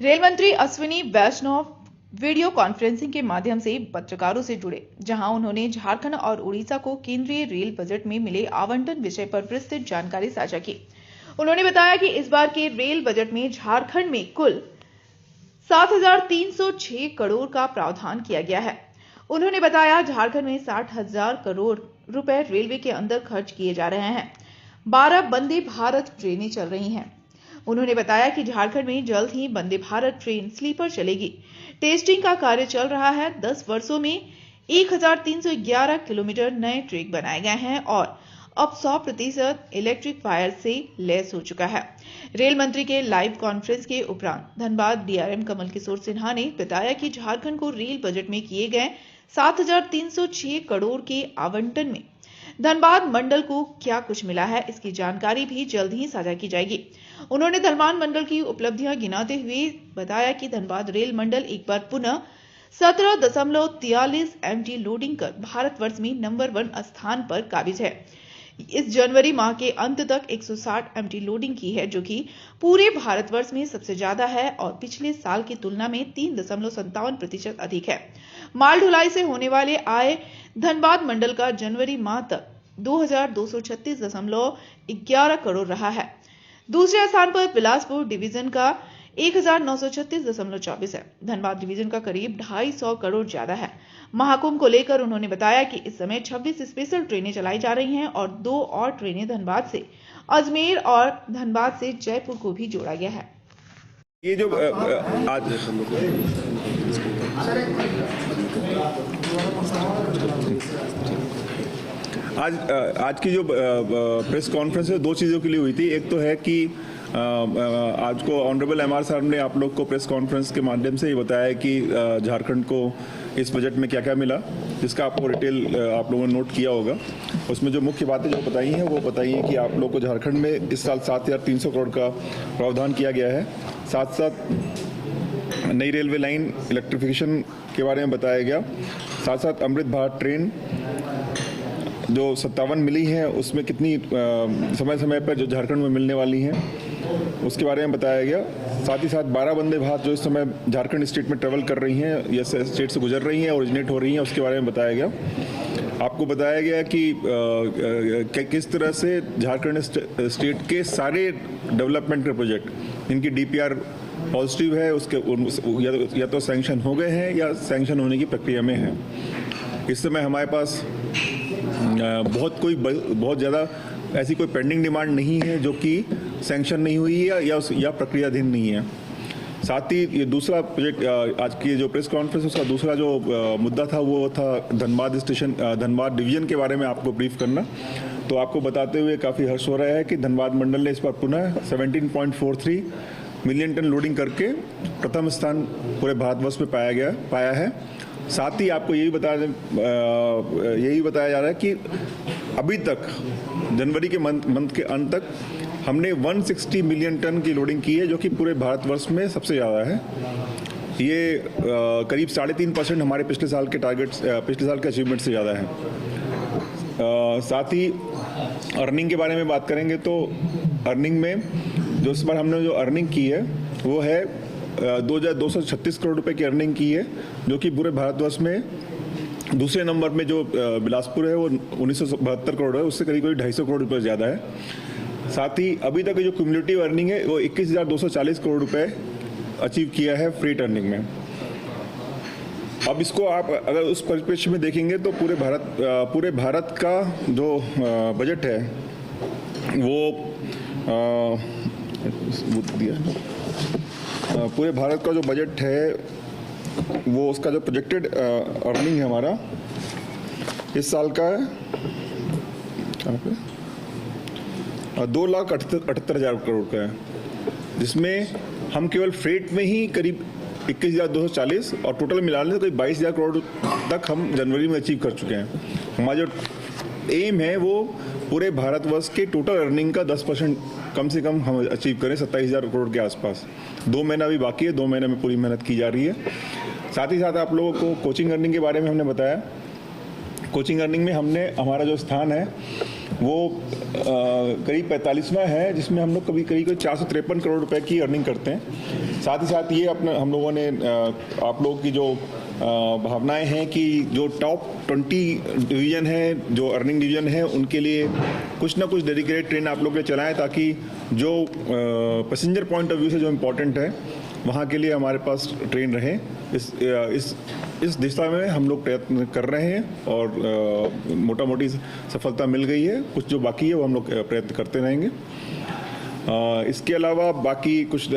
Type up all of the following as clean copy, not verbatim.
Rail मंत्री अश्विनी वैष्णव video conferencing के माध्यम से पत्रकारों से जुड़े, जहां उन्होंने झारखंड और उड़ीसा को केंद्रीय रेल बजट में मिले आवंटन विषय पर विस्तृत जानकारी साझा की। उन्होंने बताया कि इस बार के रेल बजट में झारखंड में कुल 7,306 करोड़ का प्रावधान किया गया है। उन्होंने बताया झारखंड में 60,000 करोड़ रुपए रेलवे के अंदर खर्च किए जा रहे हैं। 12 वंदे भारत ट्रेनें चल रही हैं। उन्होंने बताया कि झारखंड में जल्द ही वंदे भारत ट्रेन स्लीपर चलेगी। टेस्टिंग का कार्य चल रहा है। 10 वर्षों में 1,311 किलोमीटर नए ट्रैक बनाए गए हैं और अब 100% इलेक्ट्रिक वायर से लैस हो चुका है। रेल मंत्री के लाइव कॉन्फ्रेंस के उपरांत धनबाद डीआरएम कमल किशोर सिन्हा ने बताया कि झारखंड को रेल बजट में किए गए 7,306 करोड़ के आवंटन में धनबाद मंडल को क्या कुछ मिला है, इसकी जानकारी भी जल्द ही साझा की जाएगी। उन्होंने धनबाद मंडल की उपलब्धियां गिनाते हुए बताया कि धनबाद रेल मंडल एक बार पुनः 17.43 MT लोडिंग कर भारतवर्ष में नंबर 1 स्थान पर काबिज है। इस जनवरी माह के अंत तक 160 MT लोडिंग की है, जो कि पूरे भारतवर्ष में सबसे ज्यादा है और पिछले साल की तुलना में 3.57% अधिक है। माल ढुलाई से होने वाले आय धनबाद मंडल का जनवरी माह तक 2,236.11 करोड़ रहा है। दूसरे स्थान पर बिलासपुर डिवीजन का 1,936.24 है। धनबाद डिवीजन का करीब 250 करोड़ ज्यादा है। महाकुंभ को लेकर उन्होंने बताया कि इस समय 26 स्पेशल ट्रेनें चलाई जा रही हैं और 2 और ट्रेनें धनबाद से अजमेर और धनबाद से जयपुर को भी जोड़ा गया है। ये जो आज की जो प्रेस कॉन्फ्रेंस है, 2 चीज़ों के लिए हुई थी। एक तो है कि आज को ऑनरेबल एमआर साहब ने आप लोग को प्रेस कॉन्फ्रेंस के माध्यम से ये बताया कि झारखंड को इस बजट में क्या क्या मिला, जिसका आपको डिटेल आप लोगों ने नोट किया होगा। उसमें जो मुख्य बातें जो बताई हैं वो बताई हैं कि आप लोग को झारखंड में इस साल 7,300 करोड़ का प्रावधान किया गया है। साथ साथ नई रेलवे लाइन इलेक्ट्रिफिकेशन के बारे में बताया गया। साथ साथ अमृत भारत ट्रेन जो 57 मिली हैं, उसमें कितनी समय समय पर जो झारखंड में मिलने वाली हैं उसके बारे में बताया गया। साथ ही साथ 12 वंदे भारत जो इस समय झारखंड स्टेट में ट्रेवल कर रही हैं या स्टेट से गुजर रही हैं, ओरिजिनेट हो रही हैं, उसके बारे में बताया गया। आपको बताया गया कि किस तरह से झारखंड स्टेट के सारे डेवलपमेंट के प्रोजेक्ट जिनकी DPR पॉजिटिव है उसके या तो सैंक्शन हो गए हैं या सैंक्शन होने की प्रक्रिया में है। इस समय हमारे पास बहुत ज़्यादा ऐसी कोई पेंडिंग डिमांड नहीं है जो कि सैंक्शन नहीं हुई है या प्रक्रियाधीन नहीं है। साथ ही ये दूसरा प्रोजेक्ट आज की जो प्रेस कॉन्फ्रेंस उसका दूसरा जो मुद्दा था वो था धनबाद डिवीजन के बारे में आपको ब्रीफ करना। तो आपको बताते हुए काफ़ी हर्ष हो रहा है कि धनबाद मंडल ने इस बार पुनः 17.43 मिलियन टन लोडिंग करके प्रथम स्थान पूरे भारतवर्ष में पाया है। साथ ही आपको यही बताया जा रहा है कि अभी तक जनवरी के मंथ के अंत तक हमने 160 मिलियन टन की लोडिंग की है, जो कि पूरे भारतवर्ष में सबसे ज़्यादा है। ये करीब 3.5% हमारे पिछले साल के अचीवमेंट से ज़्यादा है। साथ ही अर्निंग के बारे में बात करेंगे तो अर्निंग में जो इस बार हमने जो अर्निंग की है वो है 2,236 करोड़ रुपए की अर्निंग की है, जो कि पूरे भारतवर्ष में दूसरे नंबर में जो बिलासपुर है वो 1972 करोड़ है, उससे करीब 250 करोड़ रुपए ज़्यादा है। साथ ही अभी तक जो क्यूमुलेटिव अर्निंग है वो 21,240 करोड़ रुपए अचीव किया है फ्रेट अर्निंग में। अब इसको आप अगर उस परिप्रेक्ष्य में देखेंगे तो पूरे भारत का जो बजट है वो पूरे भारत का जो बजट है वो उसका जो प्रोजेक्टेड अर्निंग है हमारा इस साल का है 2,78,000 करोड़ का है, जिसमें हम केवल फ्रेट में ही करीब 21,240 और टोटल मिलाने से करीब 22,000 करोड़ तक हम जनवरी में अचीव कर चुके हैं। हमारा जो एम है वो पूरे भारतवर्ष के टोटल अर्निंग का 10% कम से कम हम अचीव करें, 27,000 करोड़ के आसपास। 2 महीना भी बाकी है, 2 महीने में पूरी मेहनत की जा रही है। साथ ही साथ आप लोगों को कोचिंग अर्निंग के बारे में हमने बताया। कोचिंग अर्निंग में हमारा जो स्थान है वो करीब 45वां है, जिसमें हम लोग कभी करीब 453 करोड़ रुपए की अर्निंग करते हैं। साथ ही साथ ये अपने हम लोगों ने आप लोगों की जो भावनाएं हैं कि जो टॉप 20 डिवीज़न है, जो अर्निंग डिवीज़न है, उनके लिए कुछ ना कुछ डेडिकेटेड ट्रेन आप लोग के चलाएं, ताकि जो पैसेंजर पॉइंट ऑफ व्यू से जो इम्पोर्टेंट है वहाँ के लिए हमारे पास ट्रेन रहे। इस दिशा में हम लोग प्रयत्न कर रहे हैं और मोटा मोटी सफलता मिल गई है। कुछ जो बाकी है वो हम लोग प्रयत्न करते रहेंगे। इसके अलावा बाकी कुछ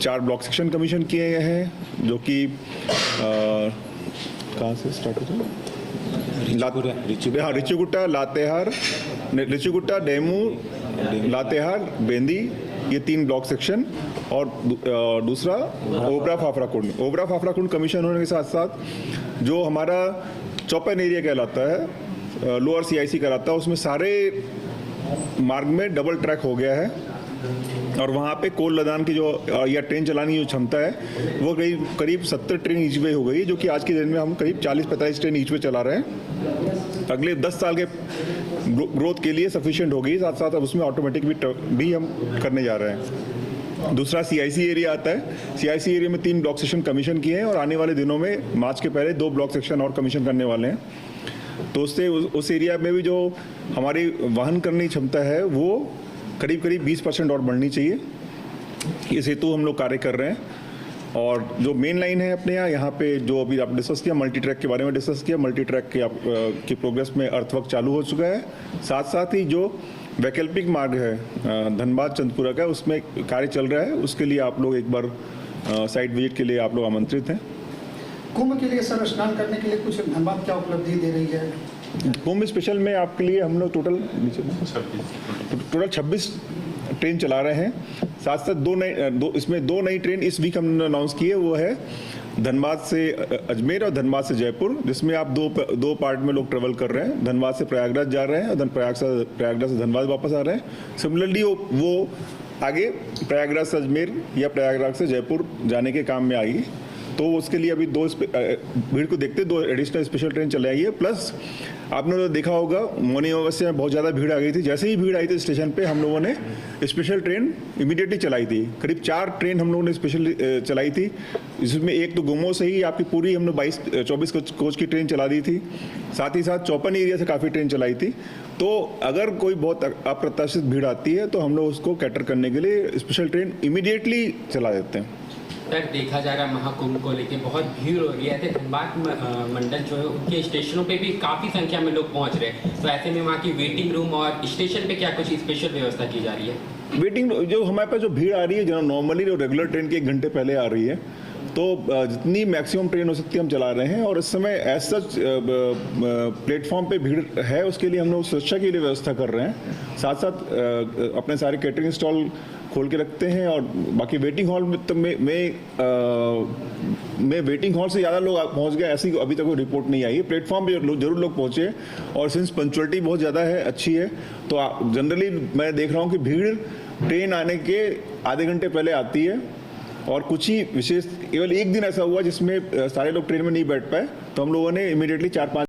4 ब्लॉक सेक्शन कमीशन किए गए हैं, जो कि कहाँ से स्टार्ट होता है? रिचीगुट्टा, लातेहार, रिचीगुट्टा, डेमू, लातेहार, बेंदी, ये 3 ब्लॉक सेक्शन, और दूसरा ओबरा फाफराकुंड। ओबरा फाफराकुंड कमीशन होने के साथ साथ जो हमारा चौपन एरिया कहलाता है, लोअर CIC कहलाता है, उसमें सारे मार्ग में डबल ट्रैक हो गया है और वहाँ पे कोल लदान की जो या ट्रेन चलाने की जो क्षमता है वो करीब 70 ट्रेन ईच वे हो गई है, जो कि आज के दिन में हम करीब 40-45 ट्रेन ईच वे चला रहे हैं। अगले 10 साल के ग्रोथ के लिए सफिशिएंट होगी। साथ साथ अब उसमें ऑटोमेटिक भी हम करने जा रहे हैं। दूसरा CIC एरिया आता है। CIC एरिया में 3 ब्लॉक सेक्शन कमीशन किए हैं और आने वाले दिनों में मार्च के पहले 2 ब्लॉक सेक्शन और कमीशन करने वाले हैं। तो उससे उस एरिया में भी जो हमारी वहन करने की क्षमता है वो करीब 20% और बढ़नी चाहिए। इस हेतु हम लोग कार्य कर रहे हैं। और जो मेन लाइन है अपने यहाँ पे, जो अभी आप डिस्कस किया, मल्टी ट्रैक के बारे में डिस्कस किया, मल्टी ट्रैक की प्रोग्रेस में अर्थवर्क चालू हो चुका है। साथ ही जो वैकल्पिक मार्ग है धनबाद चंदपुरा का, उसमें कार्य चल रहा है। उसके लिए आप लोग एक बार साइट विजिट के लिए आप लोग आमंत्रित हैं। कुंभ के लिए सर स्नान करने के लिए कुछ धनबाद क्या उपलब्धि दे रही है? कुंभ स्पेशल में आपके लिए हम लोग टोटल 26 ट्रेन चला रहे हैं। साथ साथ इसमें 2 नई ट्रेन इस वीक हमने अनाउंस की है। वो है धनबाद से अजमेर और धनबाद से जयपुर, जिसमें आप दो पार्ट में लोग ट्रेवल कर रहे हैं। धनबाद से प्रयागराज जा रहे हैं और प्रयागराज से धनबाद वापस आ रहे हैं। सिमिलरली वो आगे प्रयागराज से अजमेर या प्रयागराज से जयपुर जाने के काम में आएगी। तो उसके लिए अभी भीड़ को देखते 2 एडिशनल स्पेशल ट्रेन चलाई है। प्लस आपने तो देखा होगा मॉर्निंग आवर्स में बहुत ज़्यादा भीड़ आ गई थी। जैसे ही भीड़ आई थी स्टेशन पे, हम लोगों ने स्पेशल ट्रेन इमीडिएटली चलाई थी। करीब 4 ट्रेन हम लोगों ने स्पेशल चलाई थी, जिसमें एक तो गुमो से ही आपकी पूरी हमने 24 कोच की ट्रेन चला दी थी। साथ ही साथ चौपन एरिया से काफ़ी ट्रेन चलाई थी। तो अगर कोई बहुत अप्रत्याशित भीड़ आती है तो हम लोग उसको कैटर करने के लिए स्पेशल ट्रेन इमीडिएटली चला देते हैं। सर, देखा जा रहा है महाकुंभ को लेके बहुत भीड़ हो रही है। धनबाद मंडल जो है उनके स्टेशनों पे भी काफ़ी संख्या में लोग पहुंच रहे हैं। तो ऐसे में वहाँ की वेटिंग रूम और स्टेशन पे क्या कुछ स्पेशल व्यवस्था की जा रही है? वेटिंग जो हमारे पास जो भीड़ आ रही है, जो नॉर्मली जो रेगुलर ट्रेन के 1 घंटे पहले आ रही है, तो जितनी मैक्सिमम ट्रेन हो सकती है हम चला रहे हैं। और इस समय एज सच प्लेटफॉर्म पे भीड़ है, उसके लिए हम लोग सुरक्षा के लिए व्यवस्था कर रहे हैं। साथ साथ अपने सारे कैटरिंग स्टॉल खोल के रखते हैं। और बाकी वेटिंग हॉल में तो में वेटिंग हॉल से ज़्यादा लोग पहुंच गए, ऐसी अभी तक कोई रिपोर्ट नहीं आई है। प्लेटफॉर्म पे जरूर लोग पहुंचे और सिंस पंक्चुअलिटी बहुत ज़्यादा है, अच्छी है, तो जनरली मैं देख रहा हूँ कि भीड़ ट्रेन आने के आधे घंटे पहले आती है। और कुछ ही विशेष केवल एक दिन ऐसा हुआ जिसमें सारे लोग ट्रेन में नहीं बैठ पाए, तो हम लोगों ने इमीडिएटली 4-5